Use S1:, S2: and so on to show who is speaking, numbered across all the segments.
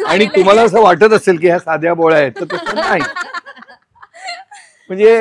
S1: आणि तुम्हाला असं वाटत असेल की ह्या साध्या बोळ्या आहेत, तर तसं नाही. म्हणजे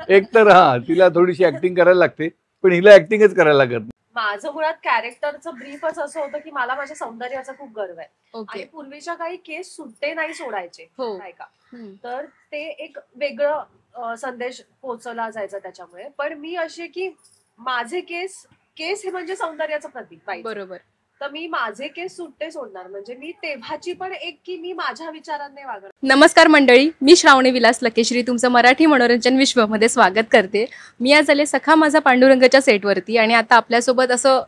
S1: एक तर तिला थोडीशी ऍक्टिंग करायला लागते, पण हिला ऍक्टिंगच करायला लागत नाही.
S2: माझं मुळात कॅरेक्टरचं ब्रीफच असं होतं की मला माझ्या सौंदर्याचा खूप गर्व आहे. आणि पूर्वीच्या काही केस सुट्टे नाही सोडायचे नाही का, तर ते एक वेगळं संदेश पोहोचवला जायचा त्याच्यामुळे. पण मी अशी की माझे केस हे म्हणजे सौंदर्याचं प्रतीक. बरोबर. तर मी माझे केस सुट्टे सोडणार, म्हणजे मी तेव्हाची पण एक की मी माझ्या विचारांनी वागणार.
S3: नमस्कार मंडळी, मी श्रावणी विलास लकेश्री तुमचं मराठी मनोरंजन विश्वमध्ये स्वागत करते. मी आज आले सखा माझा पांडुरंगच्या सेटवरती आणि आता आपल्यासोबत असं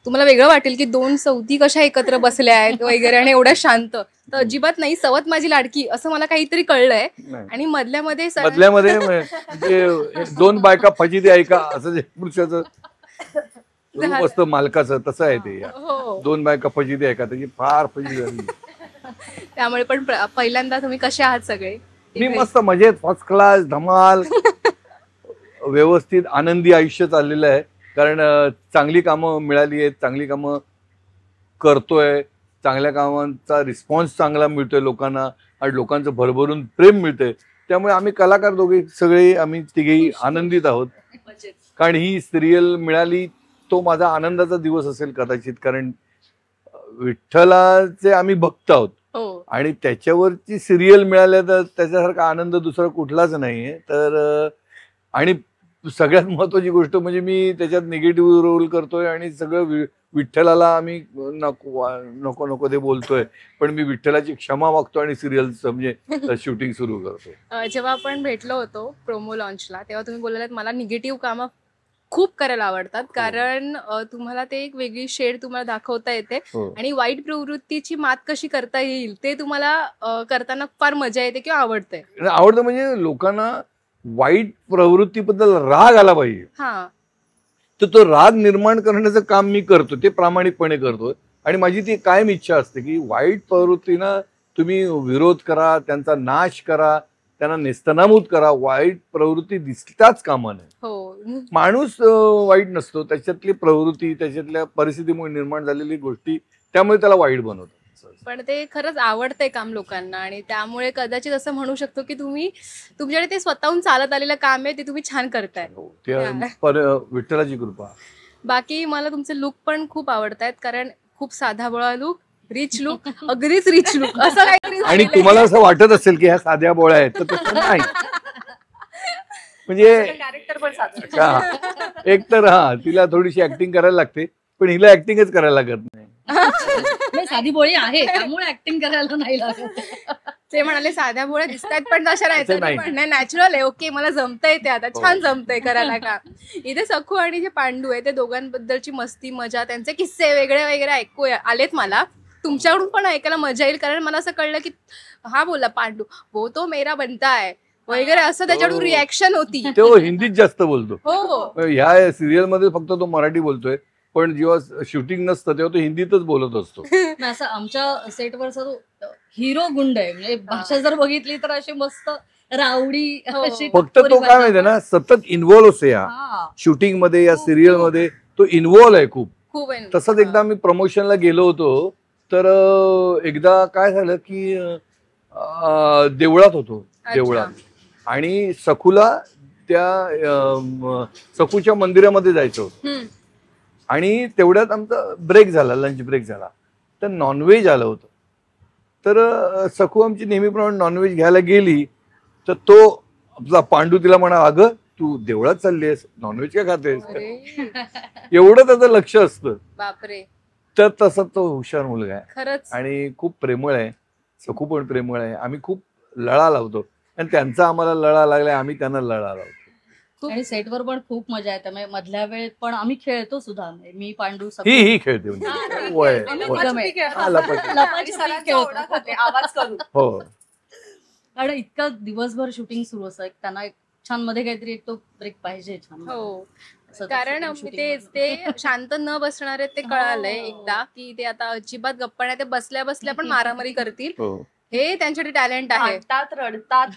S3: तुम्हाला वेगळं वाटेल की दोन सौती कशा एकत्र बसल्या आहेत वगैरे आणि एवढ्या शांत, तर अजिबात नाही. सवत माझी लाडकी असं मला काहीतरी कळलंय. आणि मधल्यामध्ये
S1: दोन बायका फजिती ऐका असं जे पुरुषाचं असतं मालकाचं, तसं आहे ते. दोन बायका फजिती ऐका, त्याची फार फजिती झाली.
S3: त्यामुळे पण पहिल्यांदा तुम्ही कसे आहात सगळे?
S1: मी मस्त मजेत, फर्स्ट क्लास, धमाल, व्यवस्थित आनंदी आयुष्य चाललेलं आहे. कारण चांगली कामं मिळाली आहेत, चांगली कामं करतोय, चांगल्या कामांचा रिस्पॉन्स चांगला मिळतोय लोकांना आणि लोकांचं भरभरून प्रेम मिळतंय. त्यामुळे आम्ही कलाकार दोघे सगळे आम्ही तिघेही आनंदित आहोत. कारण ही सिरियल मिळाली तो माझा आनंदाचा दिवस असेल कदाचित. कारण विठ्ठलाचे आम्ही भक्त आहोत आणि त्याच्यावरची सिरियल मिळाल्या तर त्याच्यासारखा आनंद दुसरा कुठलाच नाहीये. तर आणि सगळ्यात महत्वाची गोष्ट म्हणजे मी त्याच्यात निगेटिव्ह रोल करतोय आणि सगळं विठ्ठलाला आम्ही नको नको नको ते बोलतोय, पण मी विठ्ठलाची क्षमा मागतो आणि सिरियलचं म्हणजे शूटिंग सुरू करतो.
S3: जेव्हा आपण भेटलो होतो प्रोमो लॉन्चला, तेव्हा तुम्ही बोललात मला निगेटिव्ह कामं खूप करायला आवडतात, कारण तुम्हाला ते एक वेगळी शेड तुम्हाला दाखवता येते आणि वाईट प्रवृत्तीची मात कशी करता येईल ते तुम्हाला करताना फार मजा येते किंवा आवडते.
S1: म्हणजे लोकांना वाईट प्रवृत्तीबद्दल राग आला पाहिजे, तर तो राग निर्माण करण्याचं काम मी करतो, ते प्रामाणिकपणे करतो. आणि माझी ती कायम इच्छा असते की वाईट प्रवृत्तीना तुम्ही विरोध करा, त्यांचा नाश करा, त्यांना नेस्तनाबूत करा. वाईट प्रवृत्ती दिसताच कामा नये. माणूस वाईट नसतो, त्याच्यातली प्रवृत्ती, त्याच्यातल्या परिस्थितीमुळे निर्माण झालेली गोष्टी, त्यामुळे त्याला वाईट बनवतात.
S3: पण ते खरंच आवडतंय काम लोकांना आणि त्यामुळे कदाचित असं म्हणू शकतो की तुम्ही तुमच्याकडे ते स्वतःहून चालत आलेलं काम आहे ते तुम्ही छान करताय.
S1: विठ्ठलाची कृपा.
S3: बाकी मला तुमचे लुक पण खूप आवडतायत, कारण खूप साधा बोळा लुक, रिच लुक, अगदीच रिच लुक असं काहीतरी.
S1: आणि तुम्हाला असं वाटत असेल की ह्या साध्या बोळ्या आहेत, तर तसं नाही. म्हणजे एक तर तिला थोडीशी ऍक्टिंग करायला लागते, पण हिला ऍक्टिंगच करायला लागत नाही.
S4: साधी बोळी आहे त्यामुळे ऍक्टिंग करायला नाही लागत.
S3: ते म्हणाले साध्या बोळ्या दिसतायत पण तशा नाही, नॅचरल आहे. ओके, मला जमतंय ते, आता छान जमतंय करायला का. इथे सखू आणि जे पांडू आहे ते दोघांबद्दलची मस्ती मजा, त्यांचे किस्से वेगळे वगैरे ऐकू आलेत मला. तुमच्याकडून पण ऐकायला मजा येईल, कारण मला असं कळलं की हा बोला पांडू वो तो मेरा बनता है वगैरे असं त्याच्याकडून रिॲक्शन होती.
S1: तो हिंदीत जास्त बोलतो. ह्या सिरियल मध्ये फक्त तो मराठी बोलतोय, पण जेव्हा शूटिंग नसतं तेव्हा तो हिंदीतच बोलत असतो.
S4: असं आमच्या सेटवरचा तो हिरो गुंड आहे, म्हणजे भाषा जर बघितली तर अशी मस्त रावडी.
S1: फक्त तो काय माहितीये ना, सतत इन्व्हॉल्व असतो या शूटिंग मध्ये, या सिरियल मध्ये तो इन्व्हॉल्व आहे खूप. तसंच एकदा आम्ही प्रमोशनला गेलो होतो, तर एकदा काय झालं की देवळात होतो, देवळात, आणि सखूला त्या सखूच्या मंदिरामध्ये जायचं होतं. आणि तेवढ्यात आमचा ब्रेक झाला, लंच ब्रेक झाला, तर नॉनव्हेज आलं होतं. तर सखू आमची नेहमीप्रमाणे नॉनव्हेज घ्यायला गेली, तर तो आपला पांडू तिला म्हणा, अगं तू देवळात चालली आहेस, नॉनव्हेज का खातेस? एवढं त्याचं लक्ष असतं.
S3: बापरे.
S1: तर तसा तो हुशार मुलगा आहे
S3: खरंच,
S1: आणि खूप प्रेमळ आहे. सखू पण प्रेमळ आहे. आम्ही खूप लळा लावतो आणि त्यांचा आम्हाला लळा लागलाय, आम्ही त्यांना लळा लावतो.
S4: आणि सेटवर पण खूप मजा येते. म्हणजे मधल्या वेळेत पण आम्ही खेळतो सुद्धा. मी पांडू
S1: ही खेळते
S4: आवाज करून. हो, कारण इतकं दिवसभर शूटिंग सुरू असतं, त्यांना एक छान मध्ये काहीतरी एक तो ब्रेक पाहिजे छान.
S3: हो, कारण ते शांत न बसणार आहेत ते कळालंय एकदा की ते आता अजिबात गप्पा नाही, ते बसल्या बसल्या पण मारामारी करतील. हे त्यांच्याकडे टॅलेंट आहे.
S2: रडतात,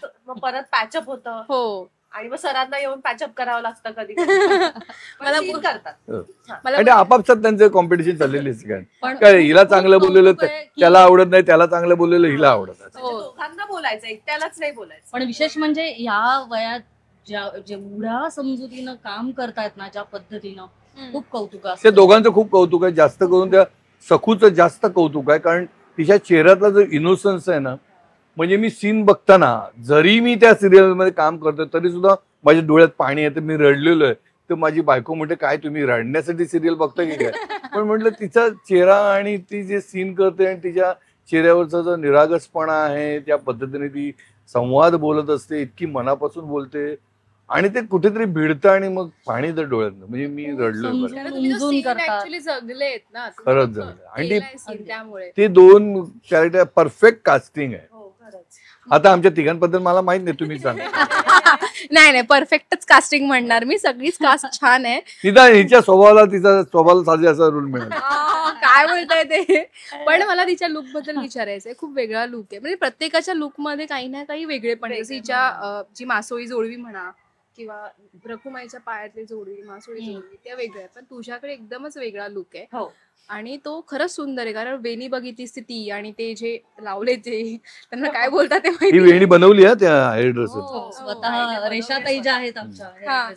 S2: परत पॅचअप होतं.
S3: हो,
S2: आणि मग सरांना येऊन पॅचअप करावं लागतं कधी
S3: मला
S2: scene करतात.
S1: आणि आपापसात त्यांचं कॉम्पिटिशन चाललेली असते. काय हिला चांगलं बोललेलं त्याला आवडत नाही, त्याला चांगलं बोललेलं हिला आवडत नाही.
S2: म्हणजे दोघांना बोलायचं, एकट्यालाच नाही बोलायचं.
S4: पण विशेष म्हणजे ह्या वयात जेवढ्या समजुतीनं काम करतायत ना, ज्या पद्धतीनं, खूप कौतुक असतं.
S1: त्या दोघांचं खूप कौतुक आहे. जास्त करून त्या सखूचं जास्त कौतुक आहे, कारण तिच्या चेहऱ्यातला जो इनोसन्स आहे ना, म्हणजे मी सीन बघताना जरी मी त्या सिरियल मध्ये काम करतो तरी सुद्धा माझ्या डोळ्यात पाणी येतं, मी रडलेलो आहे. तर माझी बायको म्हणते काय तुम्ही रडण्यासाठी सिरियल बघता की काय? पण म्हटलं तिचा चेहरा आणि ती जे सीन करते आणि तिच्या चेहऱ्यावरचा जो निरागसपणा आहे, त्या पद्धतीने ती संवाद बोलत असते, इतकी मनापासून बोलते आणि ते कुठेतरी भिडतं आणि मग पाणी तर डोळ्यात, म्हणजे मी रडलोय.
S3: जगलेत ना,
S1: खरंच झालं. आणि
S3: त्यामुळे
S1: ते दोन कॅरेक्टर परफेक्ट कास्टिंग आहे. आता आमच्या तिघांबद्दल मला माहित नाही, तुम्ही सांगा.
S3: नाही परफेक्टच कास्टिंग म्हणणार मी, सगळीच कास्ट छान आहे.
S1: तिचा हिच्या तिचा स्वभावाला साजे असा रोल मिळाला.
S3: काय बोलताय ते. पण मला तिच्या लुक बद्दल विचारायचंय. खूप वेगळा लुक आहे, म्हणजे प्रत्येकाच्या लुक मध्ये काही ना काही वेगळेपण आहे. जसं हिच्या जी मासोळी जोडवी म्हणा किंवा रखुमाईच्या पायातली जोडवी, मासोळी जोडवी, त्या वेगळ्या, पण तुझ्याकडे एकदमच वेगळा लुक आहे. आणि तो खरंच सुंदर आहे, कारण वेणी बघितलीस ती आणि ते जे लावले ते त्यांना काय बोलतात ते
S1: ही वेणी बनवली आहे त्या हेअर ड्रेसर.
S4: स्वतः रेषाताई ज्या आहेत आमच्या हेअर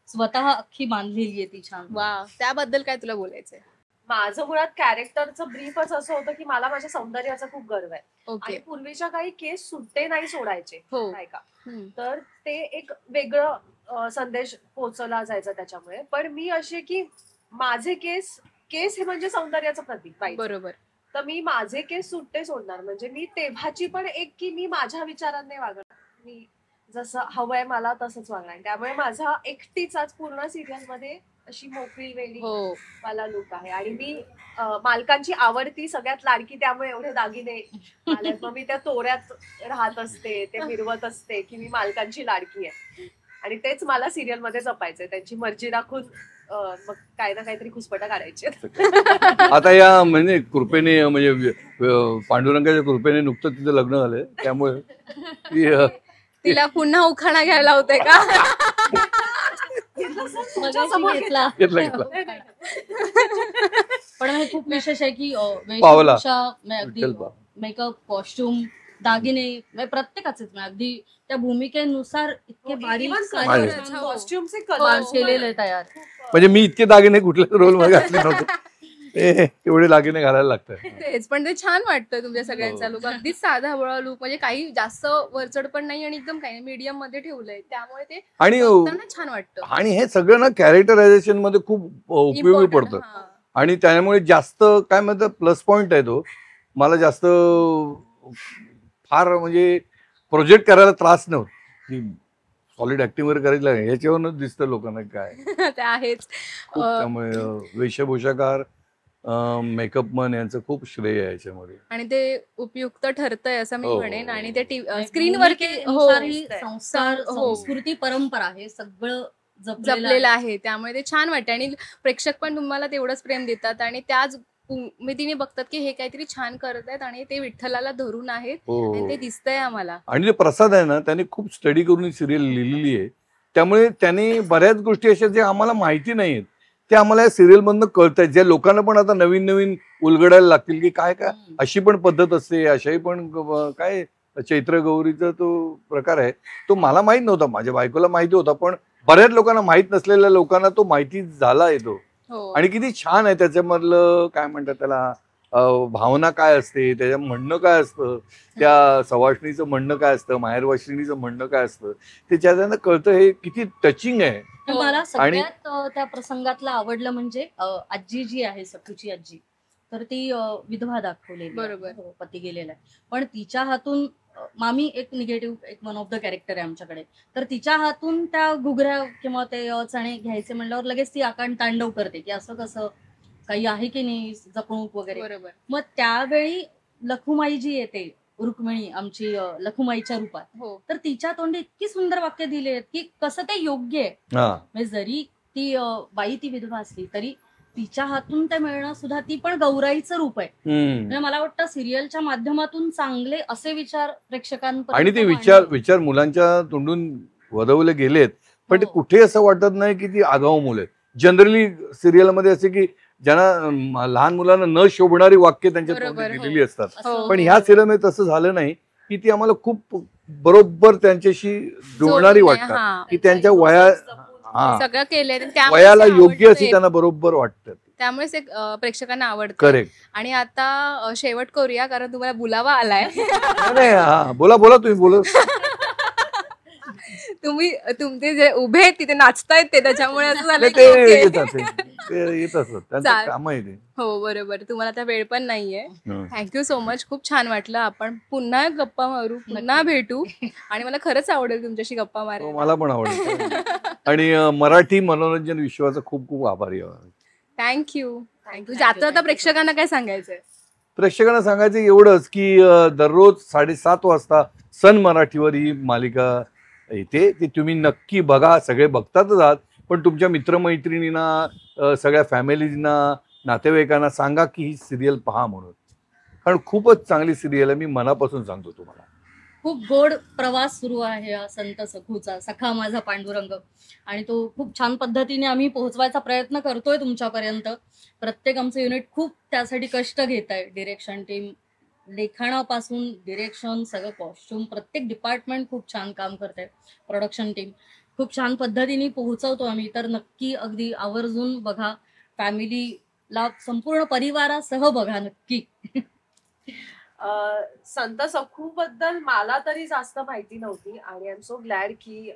S4: स्वतः अख्खी बांधलेली आहे ती छान.
S3: वा, त्याबद्दल काय तुला बोलायचंय?
S2: माझं मुळात कॅरेक्टरचं ब्रीफच असं होतं की मला माझ्या सौंदर्याचा खूप गर्व आहे. आणि पूर्वीच्या काही केस सुट्टे नाही सोडायचे नाही का, तर ते एक वेगळं संदेश पोहोचवला जायचा त्याच्यामुळे. पण मी असे की माझे केस हे म्हणजे सौंदर्याचं प्रतीक पाहिजे.
S3: बरोबर.
S2: तर मी माझे केस सुट्टे सोडणार, म्हणजे मी तेव्हाची पण एक की मी माझ्या विचारांनी वागणार, मी जसं हवंय मला तसंच वागणार. त्यामुळे माझा एकटीचाच पूर्ण सिरियल मध्ये अशी मोकळी वेळी मला लुक आहे. आणि मी मालकांची आवडती सगळ्यात लाडकी, त्यामुळे एवढे दागिने आलेत. मग मी त्या तोऱ्यात राहत असते, ते मिरवत असते की मी मालकांची लाडकी आहे. आणि तेच मला सिरियल मध्ये जपायचंय, त्यांची मर्जी राखून मग काय ना काहीतरी खुसपटा काढायचे.
S1: आता या म्हणजे कृपेने, म्हणजे पांडुरंगाच्या कृपेने नुकतं तिचं लग्न झालंय, त्यामुळे
S3: तिला पुन्हा उखाणा घ्यायला होते का?
S4: घेतला. पण हे खूप विशेष आहे की मेकअप, कॉस्ट्युम, दागिने प्रत्येकाचे अगदी त्या भूमिकेनुसार इतके बारीक
S2: कॉस्ट्युम्स
S4: केलेले तयार.
S1: म्हणजे मी इतके दागिने कुठल्या रोल मध्ये घातले नव्हते, एवढे दागिने घालायला लागतात.
S3: तेच, पण ते छान वाटतं तुमच्या सगळ्यांचा लुक. अगदीच साधा भोळा लुक, म्हणजे काही जास्त वरचढ पण नाही आणि एकदम काही मीडियम मध्ये ठेवलंय, त्यामुळे ते आणि छान वाटतं.
S1: आणि हे सगळं ना कॅरेक्टरायझेशन मध्ये खूप उपयोगी पडतं. आणि त्यामुळे जास्त काय म्हणतात प्लस पॉइंट आहे तो. मला जास्त फार म्हणजे प्रोजेक्ट करायला त्रास नव्हता, सॉलिड ऍक्टिंग वगैरे करायला याच्यावरूनच दिसतं लोकांना काय
S3: ते आहेच.
S1: त्यामुळे वेशभूषाकार, मेकअप मन यांचं खूप श्रेय आहे याच्यामध्ये.
S3: आणि ते उपयुक्त ठरतंय असं मी म्हणेन. आणि ते स्क्रीनवर
S4: संस्कार, संस्कृती, परंपरा हे सगळं
S3: जपलेलं आहे, त्यामुळे ते छान वाटतं. आणि प्रेक्षक पण तुम्हाला तेवढंच प्रेम देतात आणि त्याच उमेदीने बघतात की हे काहीतरी छान करत आहेत आणि ते विठ्ठलाला धरून आहेत आणि ते दिसतंय आम्हाला.
S1: आणि जे प्रसाद आहे ना, त्याने खूप स्टडी करून सिरियल लिहिलेली आहे, त्यामुळे त्याने बऱ्याच गोष्टी अशा ज्या आम्हाला माहिती नाहीत ते आम्हाला या सिरियल मधनं कळत आहेत. ज्या लोकांना पण आता नवीन नवीन उलगडायला लागतील की काय काय अशी पण पद्धत असते, अशाही पण काय चैत्र गौरीचा तो प्रकार आहे, तो मला माहित नव्हता, माझ्या बायकोला माहिती होता, पण बऱ्याच लोकांना माहित नसलेल्या लोकांना तो माहिती झाला येतो. आणि किती छान आहे त्याच्यामधलं, काय म्हणतात त्याला, भावना काय असते, त्याच्या म्हणणं काय असतं, त्या सवाष्णीचं म्हणणं काय असतं, माहेरवाशिणीचं म्हणणं काय असतं, ते ज्यांना कळतं हे किती टचिंग आहे.
S4: मला सगळ्यात त्या प्रसंगातलं आवडलं म्हणजे आजी जी आहे, सखूची आजी, तर ती विधवा दाखवलेली,
S3: बरोबर,
S4: पती गेलेला आहे, पण तिच्या हातून मामी एक निगेटिव्ह, एक वन ऑफ द कॅरेक्टर आहे आमच्याकडे, तर तिच्या हातून त्या घुगऱ्या किंवा ते चणे घ्यायचे म्हणल्यावर लगेच ती आकांड तांडव करते की असं कसं काही आहे की नाही, जपणूक वगैरे.
S3: बरोबर.
S4: मग त्यावेळी लखुमाई जी येते, रुक्मिणी आमची लखुमाईच्या रूपात, तर तिच्या तोंडी इतकी सुंदर वाक्य दिले आहेत की कसं ते योग्य आहे. म्हणजे जरी ती बाई ती विधवा असली तरी तिच्या हातून ते मिळणं सुद्धा, ती पण गौराईचं रूप आहे. म्हणजे मला वाटतं सिरियलच्या माध्यमातून चांगले असे विचार प्रेक्षकांपर्यंत,
S1: आणि ते विचार मुलांच्या तोंडून वधवले गेलेत, पण ते कुठे असं वाटत नाही की ती आगाऊ मुलं आहेत. जनरली सिरियलमध्ये असे की ज्यांना लहान मुलांना न शोभणारी वाक्य त्यांच्या तोंडी दिलेली असतात, पण ह्या सिरियलमध्ये तसं झालं नाही की ती आम्हाला खूप बरोबर त्यांच्याशी जुळणारी वाटतात, की त्यांच्या
S3: सगळं केलंय
S1: वयाला योग्य अशी त्यांना बरोबर वाटतात,
S3: त्यामुळेच एक प्रेक्षकांना आवडतं.
S1: करेक्ट.
S3: आणि आता शेवट करूया, कारण तुम्हाला बुलावा आलाय.
S1: नाही, बोला बोला, तुम्ही बोला.
S3: तुम्ही तुमचे जे उभे आहेत तिथे नाचतायत ते, त्याच्यामुळे असं झालं
S1: ते येत असत, त्यांचं काम आहे ते.
S3: हो बरोबर. तुम्हाला आता वेळ पण नाहीये. Thank you so much. खूप छान वाटलं. आपण पुन्हा गप्पा मारू, पुन्हा भेटू, आणि मला खरंच आवडेल तुमच्याशी गप्पा मारायला.
S1: मला पण आवडेल. आणि मराठी मनोरंजन विश्वाचा खूप खूप आभारी आहे.
S3: थँक्यू. जाता आता प्रेक्षकांना काय सांगायचंय?
S1: प्रेक्षकांना सांगायचं एवढंच की दररोज 7:30 वाजता सन मराठीवर ही मालिका येते, ती तुम्ही नक्की बघा. सगळे बघतातच आहात, पण तुमच्या मित्रमैत्रिणींना, सगळ्या फॅमिलीजना, नातेवाईकांना सांगा की ही सिरियल पहा म्हणून, कारण खूपच चांगली सिरियल आहे. मी मनापासून सांगतो तुम्हाला.
S4: खूप गोड प्रवास सुरू आहे हा संत सखूचा, सखा माझा पांडुरंग, आणि तो खूप छान पद्धतीने आम्ही पोहोचवायचा प्रयत्न करतोय तुमच्यापर्यंत. प्रत्येक आमचं युनिट खूप त्यासाठी कष्ट घेत आहे. डिरेक्शन टीम, लेखनापासून डिरेक्शन, सगळं कॉस्ट्युम, प्रत्येक डिपार्टमेंट खूप छान काम करते. प्रोडक्शन टीम खूप छान पद्धतीने पोहोचवतो आम्ही. तर नक्की अगदी आवर्जून बघा, फॅमिलीला संपूर्ण परिवारासह बघा नक्की.
S2: संत सखू बद्दल मला तरी जास्त माहिती नव्हती, आणि आय एम सो ग्लॅड की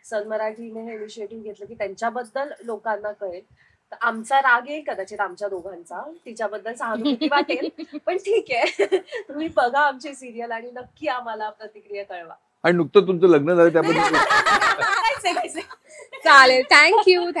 S2: सन मराठीने हे इनिशिएटिव्ह घेतलं की त्यांच्याबद्दल लोकांना कळेल. आमचा राग येईल कदाचित आमच्या दोघांचा, तिच्याबद्दल सहानुभूती वाटेल, पण ठीक आहे. तुम्ही बघा आमची सिरियल आणि नक्की आम्हाला प्रतिक्रिया कळवा.
S1: आणि नुकतं तुमचं लग्न झालं त्याबद्दल
S3: चालेल. थँक्यू.